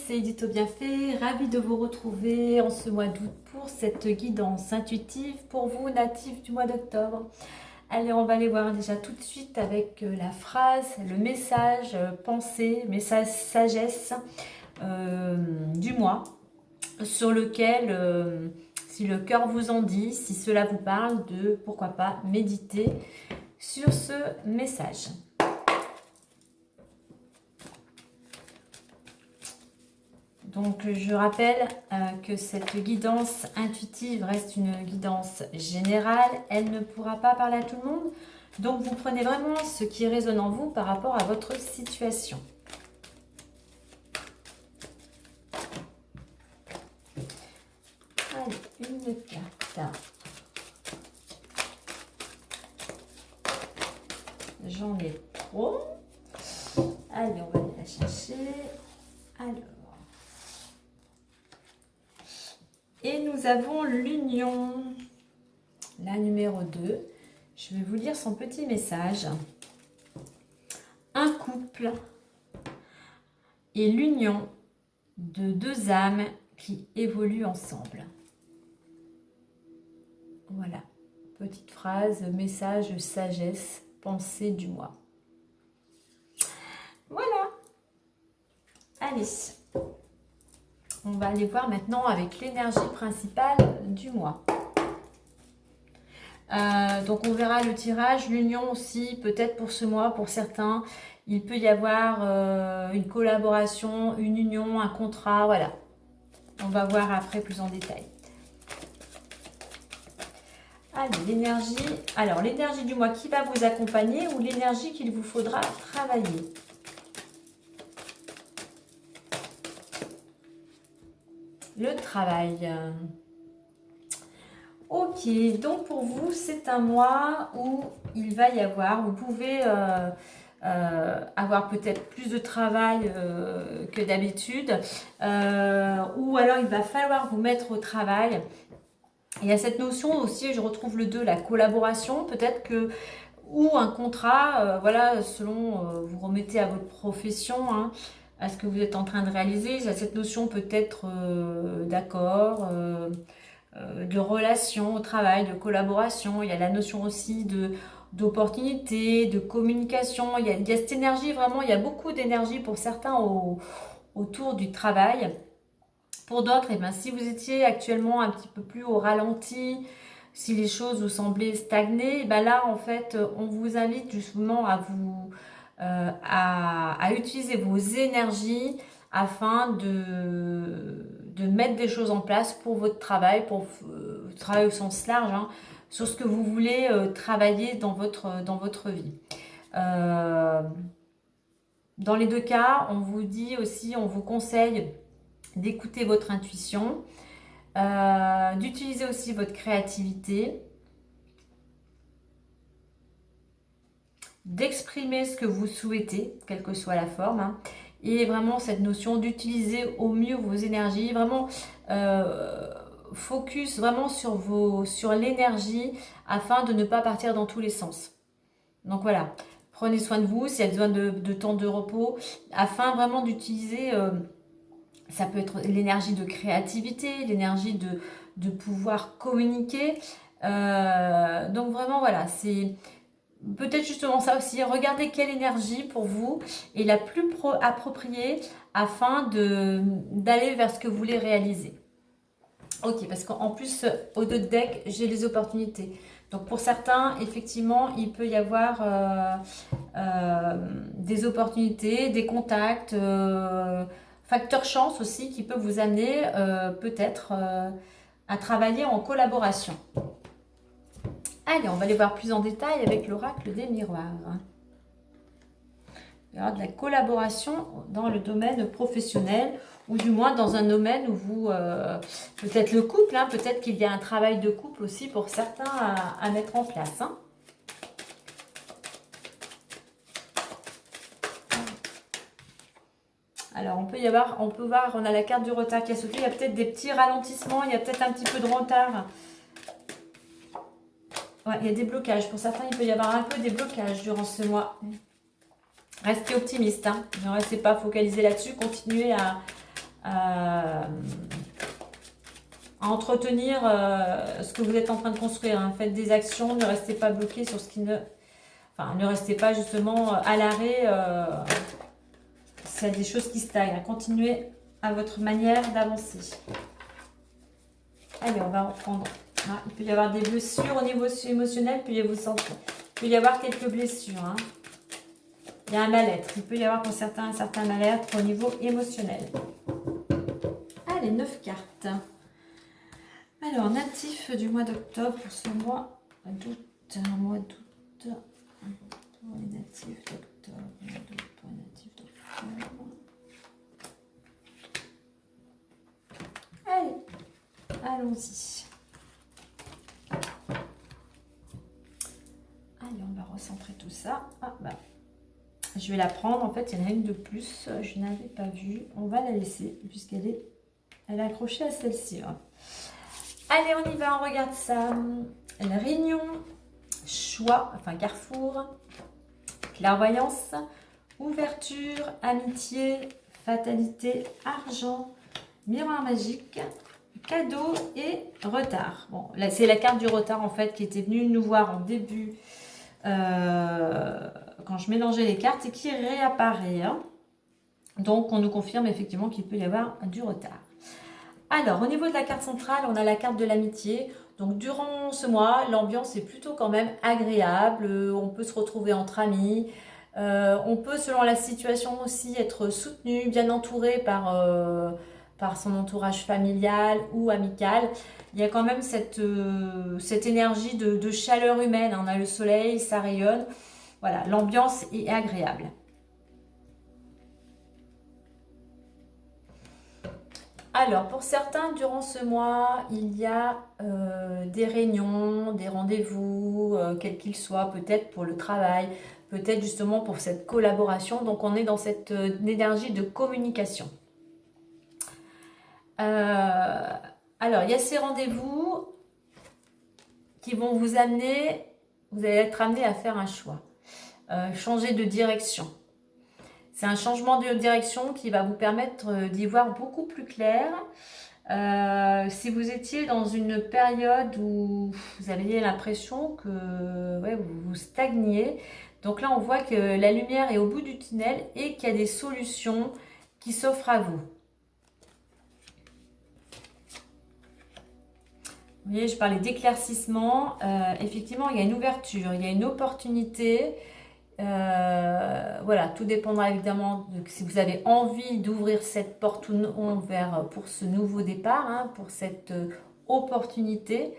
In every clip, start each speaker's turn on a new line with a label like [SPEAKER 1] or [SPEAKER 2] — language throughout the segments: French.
[SPEAKER 1] C'est Édito Bienfait, ravie de vous retrouver en ce mois d'août pour cette guidance intuitive pour vous natifs du mois d'octobre. Allez, on va aller voir déjà tout de suite avec la phrase, le message pensée, message sagesse du mois sur lequel, si le cœur vous en dit, si cela vous parle, de pourquoi pas méditer sur ce message. Donc je rappelle que cette guidance intuitive reste une guidance générale, elle ne pourra pas parler à tout le monde, donc vous prenez vraiment ce qui résonne en vous par rapport à votre situation. Allez, une carte. J'en ai trop. Allez, on va aller la chercher. Alors. Et nous avons l'union, la numéro 2. Je vais vous lire son petit message. Un couple est l'union de deux âmes qui évoluent ensemble. Voilà, petite phrase, message, sagesse, pensée du mois. Voilà. Allez. On va aller voir maintenant avec l'énergie principale du mois. Donc on verra le tirage, l'union aussi, peut-être pour ce mois, pour certains. Il peut y avoir une collaboration, une union, un contrat, voilà. On va voir après plus en détail. Allez, l'énergie. Alors, l'énergie du mois qui va vous accompagner ou l'énergie qu'il vous faudra travailler. Le travail. Ok, donc pour vous, c'est un mois où il va y avoir, vous pouvez avoir peut-être plus de travail que d'habitude, ou alors il va falloir vous mettre au travail. Il y a cette notion aussi, je retrouve le 2, la collaboration, peut-être que, ou un contrat, voilà, selon, vous remettez à votre profession, hein, à ce que vous êtes en train de réaliser. Il y a cette notion peut-être d'accord, de relation au travail, de collaboration. Il y a la notion aussi d'opportunité, de communication. Il y a cette énergie, vraiment, il y a beaucoup d'énergie pour certains autour du travail. Pour d'autres, eh bien, si vous étiez actuellement un petit peu plus au ralenti, si les choses vous semblaient stagner, eh bien là, en fait, on vous invite justement à vous à utiliser vos énergies afin de mettre des choses en place pour votre travail, pour travail au sens large, hein, sur ce que vous voulez travailler dans votre vie. Dans les deux cas, on vous dit aussi, on vous conseille d'écouter votre intuition, d'utiliser aussi votre créativité, d'exprimer ce que vous souhaitez, quelle que soit la forme, hein, et vraiment cette notion d'utiliser au mieux vos énergies, vraiment focus vraiment sur l'énergie afin de ne pas partir dans tous les sens. Donc voilà, prenez soin de vous s'il y a besoin de temps de repos, afin vraiment d'utiliser, ça peut être l'énergie de créativité, l'énergie de pouvoir communiquer. Donc vraiment voilà, c'est peut-être justement ça aussi, regardez quelle énergie pour vous est la plus appropriée afin d'aller vers ce que vous voulez réaliser. Ok, parce qu'en plus, au dos de deck, j'ai les opportunités. Donc pour certains, effectivement, il peut y avoir des opportunités, des contacts, facteur chance aussi qui peut vous amener peut-être à travailler en collaboration. Allez, on va aller voir plus en détail avec l'oracle des miroirs. Il y aura de la collaboration dans le domaine professionnel, ou du moins dans un domaine où vous, peut-être le couple, hein, peut-être qu'il y a un travail de couple aussi pour certains à mettre en place. Hein. Alors, on peut voir, on a la carte du retard qui a sauté. Il y a peut-être des petits ralentissements, il y a peut-être un petit peu de retard. Ouais, il y a des blocages. Pour certains, il peut y avoir un peu des blocages durant ce mois. Restez optimiste, hein. Ne restez pas focalisé là-dessus. Continuez à entretenir ce que vous êtes en train de construire, hein. Faites des actions, ne restez pas bloqué sur ce qui ne... Enfin, ne restez pas justement à l'arrêt s'il y a des choses qui stagnent, hein. Continuez à votre manière d'avancer. Allez, on va reprendre. Ah, il peut y avoir des blessures au niveau émotionnel, il peut y avoir quelques blessures, hein. Il y a un mal-être. Il peut y avoir pour certains un certain mal-être au niveau émotionnel. Allez, 9 cartes. Alors, natif du mois d'octobre pour ce mois d'août. Mois d'août. Pour les natifs d'octobre. Pour les natifs d'octobre. Allez, allons-y. Allez, on va recentrer tout ça. Ah, bah. Je vais la prendre. En fait, il y en a une de plus. Je n'avais pas vue. On va la laisser puisqu'elle est accrochée à celle-ci. Hein. Allez, on y va. On regarde ça. La réunion, choix, enfin carrefour, clairvoyance, ouverture, amitié, fatalité, argent, miroir magique, cadeau et retard. Bon, là, c'est la carte du retard en fait qui était venue nous voir en début quand je mélangeais les cartes et qui réapparaît. Hein. Donc, on nous confirme effectivement qu'il peut y avoir du retard. Alors, au niveau de la carte centrale, on a la carte de l'amitié. Donc, durant ce mois, l'ambiance est plutôt quand même agréable. On peut se retrouver entre amis. On peut, selon la situation aussi, être soutenu, bien entouré par son entourage familial ou amical. Il y a quand même cette énergie de chaleur humaine. On a le soleil, ça rayonne. Voilà, l'ambiance est agréable. Alors, pour certains, durant ce mois, il y a des réunions, des rendez-vous, quels qu'ils soient, peut-être pour le travail, peut-être justement pour cette collaboration. Donc, on est dans cette énergie de communication. Alors, il y a ces rendez-vous qui vont vous amener, vous allez être amené à faire un choix, changer de direction. C'est un changement de direction qui va vous permettre d'y voir beaucoup plus clair. Si vous étiez dans une période où vous aviez l'impression que ouais, vous stagniez, donc là on voit que la lumière est au bout du tunnel et qu'il y a des solutions qui s'offrent à vous. Vous voyez, je parlais d'éclaircissement. Effectivement, il y a une ouverture, il y a une opportunité. Voilà, tout dépendra évidemment de si vous avez envie d'ouvrir cette porte ou non pour ce nouveau départ, hein, pour cette opportunité,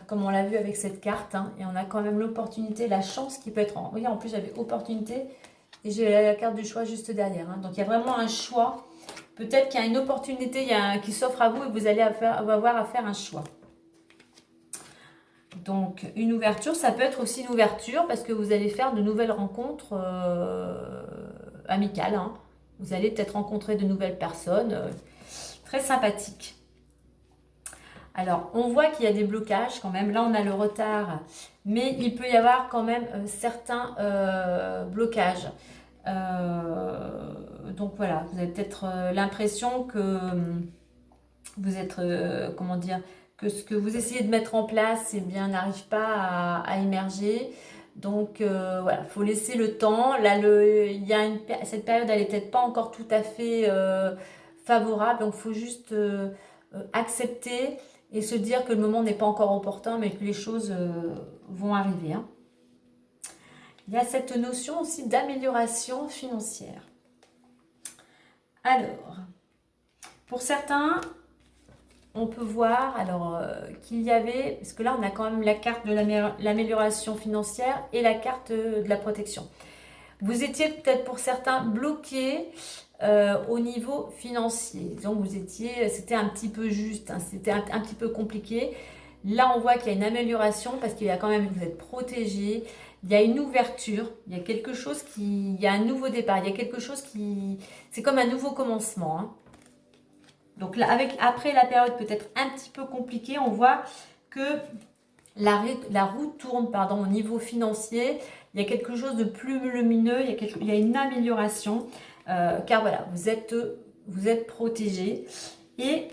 [SPEAKER 1] comme on l'a vu avec cette carte, hein, et on a quand même l'opportunité, la chance qui peut être en... Vous voyez, en plus j'avais opportunité et j'ai la carte du choix juste derrière, hein, donc il y a vraiment un choix. Peut-être qu'il y a une opportunité qui s'offre à vous et vous allez avoir à faire un choix. Donc, une ouverture, ça peut être aussi une ouverture parce que vous allez faire de nouvelles rencontres amicales. Hein. Vous allez peut-être rencontrer de nouvelles personnes très sympathiques. Alors, on voit qu'il y a des blocages quand même. Là, on a le retard, mais il peut y avoir quand même certains blocages. Donc, voilà, vous avez peut-être l'impression que vous êtes, comment dire, que ce que vous essayez de mettre en place, eh bien, n'arrive pas à émerger. Donc, voilà, il faut laisser le temps. Là, cette période, elle n'est peut-être pas encore tout à fait favorable. Donc, il faut juste accepter et se dire que le moment n'est pas encore opportun, mais que les choses vont arriver. Hein. Il y a cette notion aussi d'amélioration financière. Alors, pour certains... on peut voir alors qu'il y avait, parce que là on a quand même la carte de l'amélioration financière et la carte de la protection. Vous étiez peut-être pour certains bloqués au niveau financier. Donc c'était un petit peu juste, hein, c'était un petit peu compliqué. Là on voit qu'il y a une amélioration parce qu'il y a quand même, vous êtes protégé. il y a une ouverture, il y a quelque chose qui, il y a un nouveau départ, il y a quelque chose qui, c'est comme un nouveau commencement, hein. Donc là, après la période peut-être un petit peu compliquée, on voit que la roue tourne, pardon, au niveau financier. Il y a quelque chose de plus lumineux, il y a une amélioration, car voilà, vous êtes protégé. Et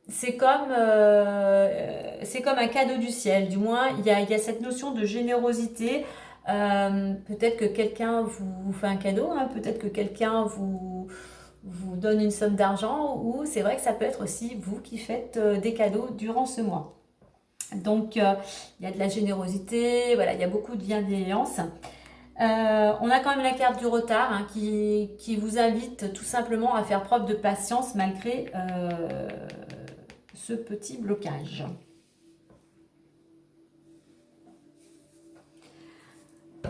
[SPEAKER 1] c'est comme un cadeau du ciel. Du moins, il y a cette notion de générosité. Peut-être que quelqu'un vous fait un cadeau, hein, peut-être que quelqu'un vous donne une somme d'argent, ou c'est vrai que ça peut être aussi vous qui faites des cadeaux durant ce mois. Donc, il y a de la générosité, voilà, il y a beaucoup de bienveillance. On a quand même la carte du retard, hein, qui vous invite tout simplement à faire preuve de patience malgré ce petit blocage.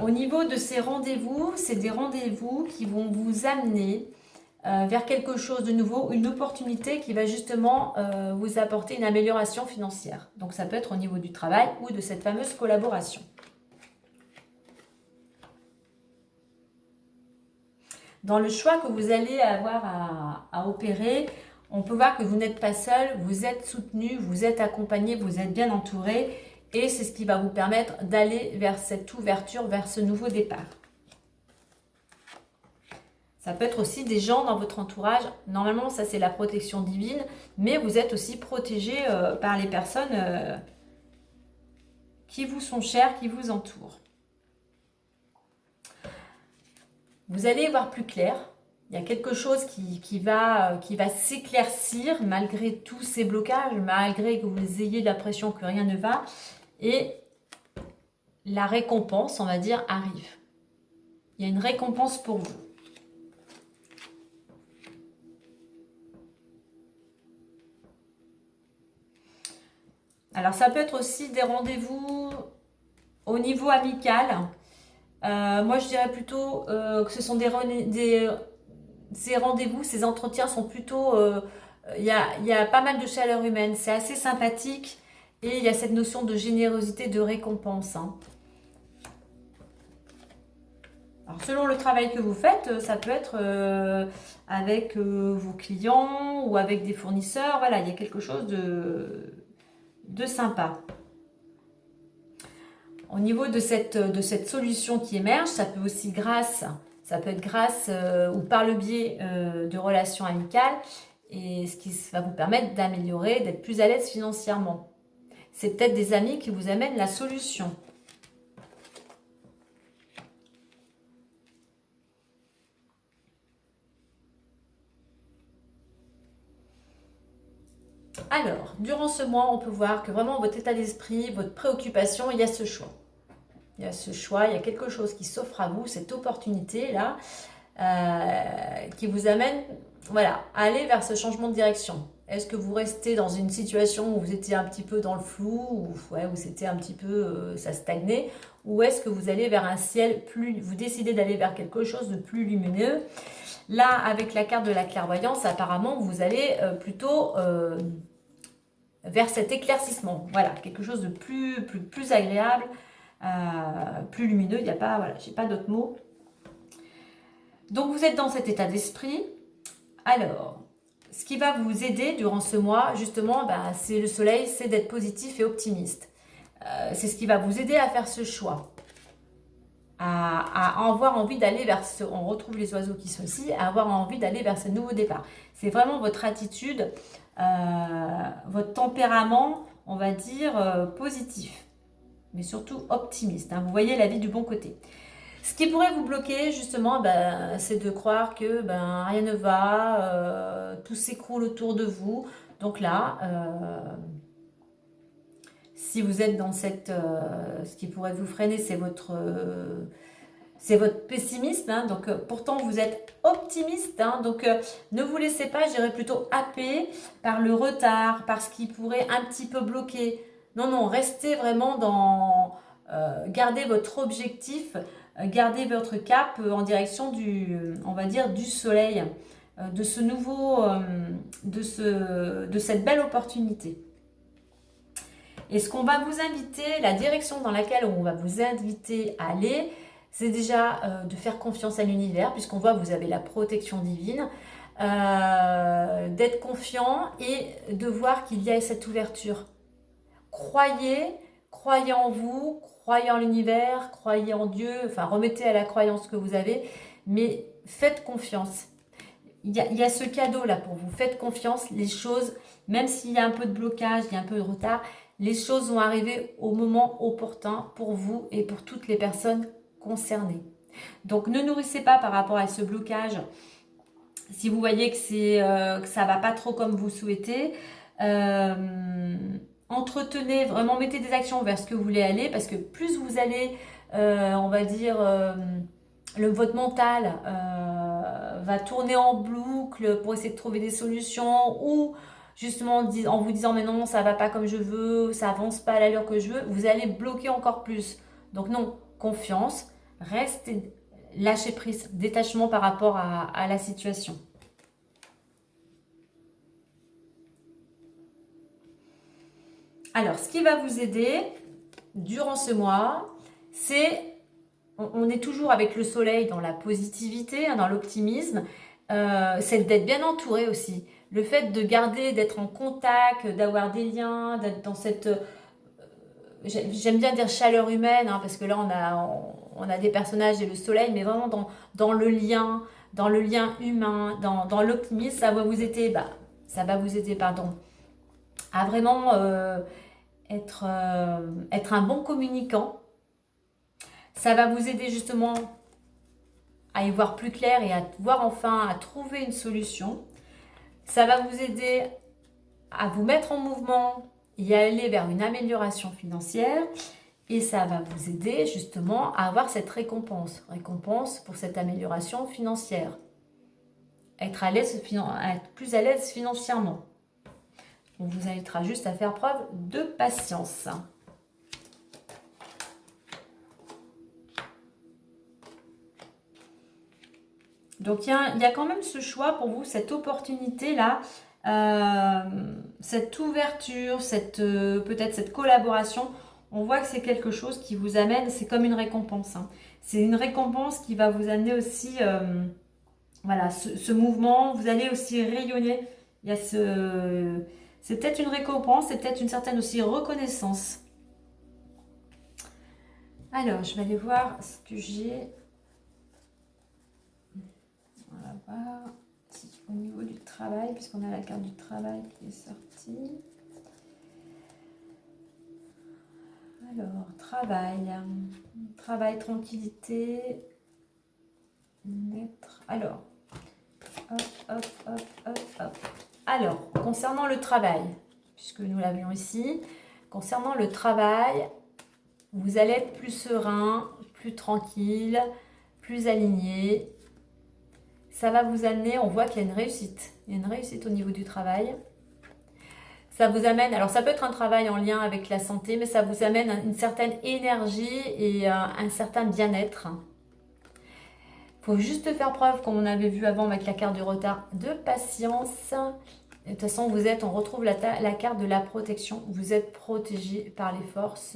[SPEAKER 1] Au niveau de ces rendez-vous, c'est des rendez-vous qui vont vous amener vers quelque chose de nouveau, une opportunité qui va justement vous apporter une amélioration financière. Donc ça peut être au niveau du travail ou de cette fameuse collaboration. Dans le choix que vous allez avoir à opérer, on peut voir que vous n'êtes pas seul, vous êtes soutenu, vous êtes accompagné, vous êtes bien entouré, et c'est ce qui va vous permettre d'aller vers cette ouverture, vers ce nouveau départ. Ça peut être aussi des gens dans votre entourage. Normalement, ça c'est la protection divine, mais vous êtes aussi protégé par les personnes qui vous sont chères, qui vous entourent. Vous allez y voir plus clair. Il y a quelque chose qui va s'éclaircir malgré tous ces blocages, malgré que vous ayez l'impression que rien ne va. Et la récompense, on va dire, arrive. Il y a une récompense pour vous. Alors, ça peut être aussi des rendez-vous au niveau amical. Moi, je dirais plutôt que ce sont ces rendez-vous, ces entretiens sont plutôt... il y a pas mal de chaleur humaine. C'est assez sympathique. Et il y a cette notion de générosité, de récompense, hein. Alors, selon le travail que vous faites, ça peut être avec vos clients ou avec des fournisseurs. Voilà, il y a quelque chose de sympa. Au niveau de cette solution qui émerge, ça peut être grâce ou par le biais de relations amicales, et ce qui va vous permettre d'améliorer, d'être plus à l'aise financièrement. C'est peut-être des amis qui vous amènent la solution. Alors, durant ce mois, on peut voir que vraiment votre état d'esprit, votre préoccupation, il y a ce choix. Il y a ce choix, il y a quelque chose qui s'offre à vous, cette opportunité-là, qui vous amène, voilà, à aller vers ce changement de direction. Est-ce que vous restez dans une situation où vous étiez un petit peu dans le flou, où c'était un petit peu, ça stagnait, ou est-ce que vous allez vers un ciel vous décidez d'aller vers quelque chose de plus lumineux? Là, avec la carte de la clairvoyance, apparemment, vous allez plutôt vers cet éclaircissement. Voilà, quelque chose de plus agréable, plus lumineux. Il n'y a pas, voilà, j'ai pas d'autres mots. Donc, vous êtes dans cet état d'esprit. Alors, ce qui va vous aider durant ce mois, justement, c'est le soleil, c'est d'être positif et optimiste. C'est ce qui va vous aider à faire ce choix. À avoir envie d'aller vers on retrouve les oiseaux qui sont ici, à avoir envie d'aller vers ce nouveau départ. C'est vraiment votre attitude, votre tempérament, on va dire, positif, mais surtout optimiste, hein. Vous voyez la vie du bon côté. Ce qui pourrait vous bloquer, justement, c'est de croire que rien ne va, tout s'écroule autour de vous. Donc là, si vous êtes dans ce qui pourrait vous freiner, c'est votre pessimisme, hein. Donc pourtant vous êtes optimiste, hein. Donc ne vous laissez pas, je dirais plutôt happer par le retard, par ce qui pourrait un petit peu bloquer. Non, restez vraiment dans... gardez votre objectif, gardez votre cap en direction on va dire, du soleil, de ce nouveau, de cette belle opportunité. Et ce qu'on va vous inviter, la direction dans laquelle on va vous inviter à aller, c'est déjà de faire confiance à l'univers, puisqu'on voit que vous avez la protection divine, d'être confiant et de voir qu'il y a cette ouverture. Croyez en vous, croyez en l'univers, croyez en Dieu, enfin remettez à la croyance que vous avez, mais faites confiance. Il y a ce cadeau là pour vous, faites confiance, les choses, même s'il y a un peu de blocage, il y a un peu de retard, les choses vont arriver au moment opportun pour vous et pour toutes les personnes concernées. Donc ne nourrissez pas par rapport à ce blocage. Si vous voyez que ça va pas trop comme vous souhaitez, entretenez, vraiment mettez des actions vers ce que vous voulez aller, parce que plus vous allez, on va dire, votre mental va tourner en boucle pour essayer de trouver des solutions, ou justement en vous disant mais non, ça va pas comme je veux, ça avance pas à l'allure que je veux, vous allez bloquer encore plus. Donc non, confiance, restez, lâchez prise, détachement par rapport à la situation. Alors, ce qui va vous aider durant ce mois, c'est, on est toujours avec le soleil dans la positivité, dans l'optimisme, c'est d'être bien entouré aussi. Le fait de garder, d'être en contact, d'avoir des liens, d'être dans cette, j'aime bien dire chaleur humaine, hein, parce que là on a des personnages et le soleil, mais vraiment dans le lien humain, dans l'optimisme, ça va vous aider, pardon, à vraiment être un bon communicant. Ça va vous aider justement à y voir plus clair et à voir enfin, à trouver une solution. Ça va vous aider à vous mettre en mouvement et à aller vers une amélioration financière. Et ça va vous aider justement à avoir cette récompense pour cette amélioration financière. Être plus à l'aise financièrement. On vous invitera juste à faire preuve de patience. Donc il y a quand même ce choix pour vous, cette opportunité-là, cette ouverture, peut-être cette collaboration. On voit que c'est quelque chose qui vous amène, c'est comme une récompense, hein. C'est une récompense qui va vous amener aussi, voilà, ce mouvement. Vous allez aussi rayonner. C'est peut-être une récompense, c'est peut-être une certaine aussi reconnaissance. Alors, je vais aller voir ce que j'ai. On va voir au niveau du travail, puisqu'on a la carte du travail qui est sortie. Alors, travail, tranquillité, naître. Alors, hop. Alors, concernant le travail, puisque nous l'avions ici, concernant le travail, vous allez être plus serein, plus tranquille, plus aligné. Ça va vous amener, on voit qu'il y a une réussite. Il y a une réussite au niveau du travail. Ça vous amène, alors ça peut être un travail en lien avec la santé, mais ça vous amène une certaine énergie et un certain bien-être. Il faut juste faire preuve, comme on avait vu avant avec la carte du retard, de patience. De toute façon, on retrouve la carte de la protection. Vous êtes protégé par les forces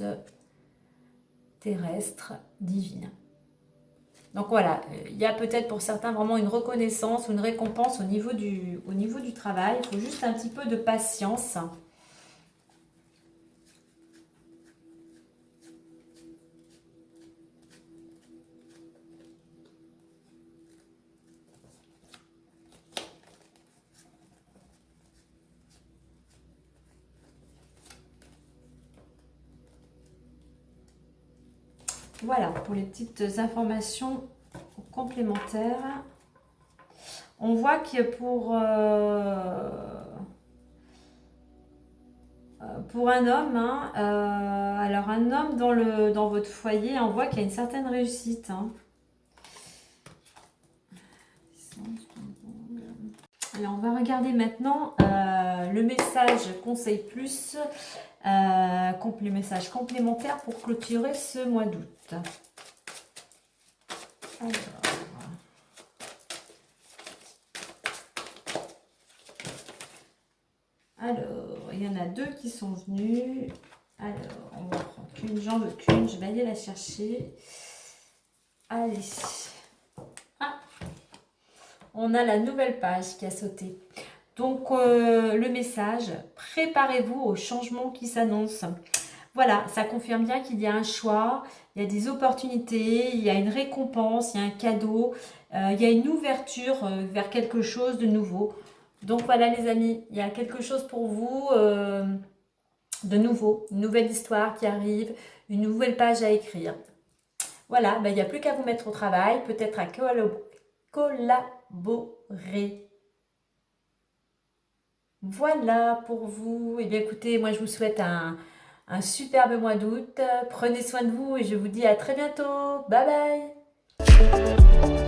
[SPEAKER 1] terrestres divines. Donc voilà, il y a peut-être pour certains vraiment une reconnaissance ou une récompense au niveau du travail. Il faut juste un petit peu de patience. Voilà, pour les petites informations complémentaires. On voit que pour un homme, hein, alors un homme dans votre foyer, on voit qu'il y a une certaine réussite, hein. Alors, on va regarder maintenant le message Conseil Plus, les messages complémentaires pour clôturer ce mois d'août. Alors, il y en a deux qui sont venus. Alors, on va prendre qu'une jambe, qu'une. Je vais aller la chercher. Allez. Ah, on a la nouvelle page qui a sauté. Donc, le message, préparez-vous au changement qui s'annonce. Voilà, ça confirme bien qu'il y a un choix, il y a des opportunités, il y a une récompense, il y a un cadeau, il y a une ouverture vers quelque chose de nouveau. Donc voilà les amis, il y a quelque chose pour vous de nouveau, une nouvelle histoire qui arrive, une nouvelle page à écrire. Voilà, ben, il n'y a plus qu'à vous mettre au travail, peut-être à collaborer. Voilà pour vous. Et bien écoutez, moi je vous souhaite un superbe mois d'août. Prenez soin de vous et je vous dis à très bientôt. Bye bye.